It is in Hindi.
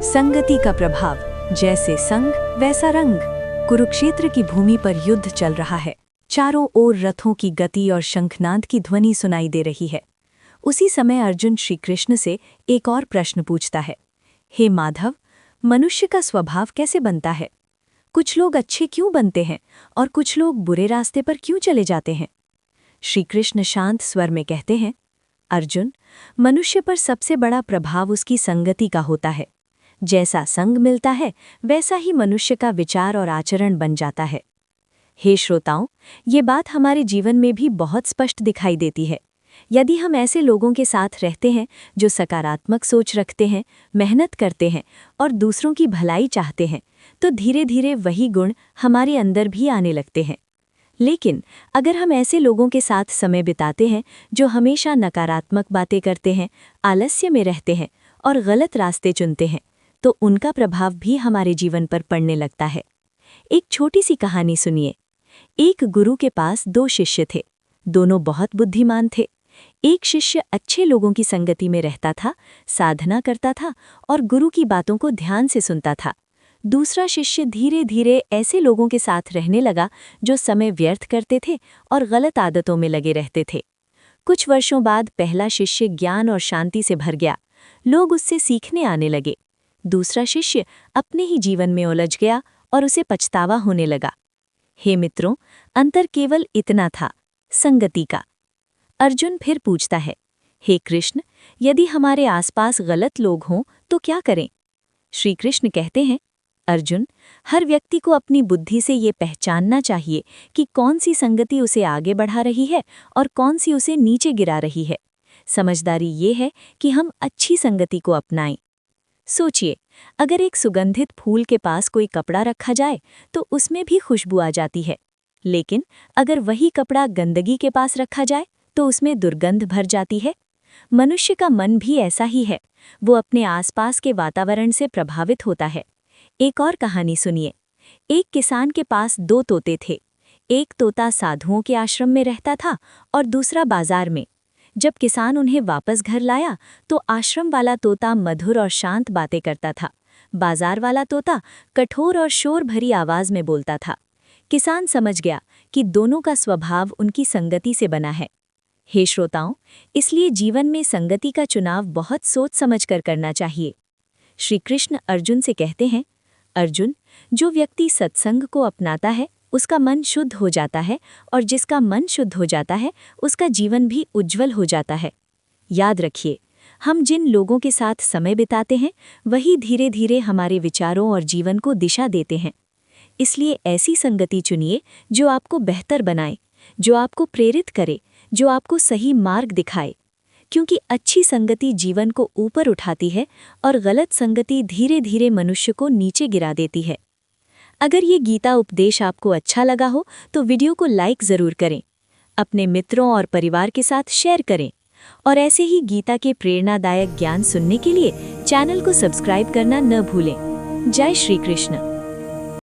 संगति का प्रभाव, जैसे संग वैसा रंग। कुरुक्षेत्र की भूमि पर युद्ध चल रहा है। चारों ओर रथों की गति और शंखनाद की ध्वनि सुनाई दे रही है। उसी समय अर्जुन श्री कृष्ण से एक और प्रश्न पूछता है, हे माधव, मनुष्य का स्वभाव कैसे बनता है? कुछ लोग अच्छे क्यों बनते हैं और कुछ लोग बुरे रास्ते पर क्यों चले जाते हैं? श्री कृष्ण शांत स्वर में कहते हैं, अर्जुन, मनुष्य पर सबसे बड़ा प्रभाव उसकी संगति का होता है। जैसा संग मिलता है वैसा ही मनुष्य का विचार और आचरण बन जाता है। हे श्रोताओं, ये बात हमारे जीवन में भी बहुत स्पष्ट दिखाई देती है। यदि हम ऐसे लोगों के साथ रहते हैं जो सकारात्मक सोच रखते हैं, मेहनत करते हैं और दूसरों की भलाई चाहते हैं, तो धीरे धीरे वही गुण हमारे अंदर भी आने लगते हैं। लेकिन अगर हम ऐसे लोगों के साथ समय बिताते हैं जो हमेशा नकारात्मक बातें करते हैं, आलस्य में रहते हैं और गलत रास्ते चुनते हैं, तो उनका प्रभाव भी हमारे जीवन पर पड़ने लगता है। एक छोटी सी कहानी सुनिए। एक गुरु के पास 2 शिष्य थे। दोनों बहुत बुद्धिमान थे। एक शिष्य अच्छे लोगों की संगति में रहता था, साधना करता था और गुरु की बातों को ध्यान से सुनता था। दूसरा शिष्य धीरे धीरे ऐसे लोगों के साथ रहने लगा जो समय व्यर्थ करते थे और गलत आदतों में लगे रहते थे। कुछ वर्षों बाद पहला शिष्य ज्ञान और शांति से भर गया। लोग उससे सीखने आने लगे। दूसरा शिष्य अपने ही जीवन में उलझ गया और उसे पछतावा होने लगा। हे मित्रों, अंतर केवल इतना था, संगति का। अर्जुन फिर पूछता है, हे कृष्ण, यदि हमारे आसपास गलत लोग हों तो क्या करें? श्री कृष्ण कहते हैं, अर्जुन, हर व्यक्ति को अपनी बुद्धि से ये पहचानना चाहिए कि कौन सी संगति उसे आगे बढ़ा रही है और कौन सी उसे नीचे गिरा रही है। समझदारी ये है कि हम अच्छी संगति को अपनाएं। सोचिए, अगर एक सुगंधित फूल के पास कोई कपड़ा रखा जाए तो उसमें भी खुशबू आ जाती है, लेकिन अगर वही कपड़ा गंदगी के पास रखा जाए तो उसमें दुर्गंध भर जाती है। मनुष्य का मन भी ऐसा ही है, वो अपने आसपास के वातावरण से प्रभावित होता है। एक और कहानी सुनिए। एक किसान के पास 2 तोते थे। एक तोता साधुओं के आश्रम में रहता था और दूसरा बाजार में। जब किसान उन्हें वापस घर लाया तो आश्रम वाला तोता मधुर और शांत बातें करता था। बाजार वाला तोता कठोर और शोर भरी आवाज में बोलता था। किसान समझ गया कि दोनों का स्वभाव उनकी संगति से बना है। हे श्रोताओं, इसलिए जीवन में संगति का चुनाव बहुत सोच समझकर करना चाहिए। श्री कृष्ण अर्जुन से कहते हैं, अर्जुन, जो व्यक्ति सत्संग को अपनाता है उसका मन शुद्ध हो जाता है और जिसका मन शुद्ध हो जाता है उसका जीवन भी उज्जवल हो जाता है। याद रखिए, हम जिन लोगों के साथ समय बिताते हैं वही धीरे धीरे हमारे विचारों और जीवन को दिशा देते हैं। इसलिए ऐसी संगति चुनिए जो आपको बेहतर बनाए, जो आपको प्रेरित करे, जो आपको सही मार्ग दिखाए, क्योंकि अच्छी संगति जीवन को ऊपर उठाती है और गलत संगति धीरे धीरे मनुष्य को नीचे गिरा देती है। अगर ये गीता उपदेश आपको अच्छा लगा हो तो वीडियो को लाइक ज़रूर करें, अपने मित्रों और परिवार के साथ शेयर करें और ऐसे ही गीता के प्रेरणादायक ज्ञान सुनने के लिए चैनल को सब्सक्राइब करना न भूलें। जय श्री कृष्ण।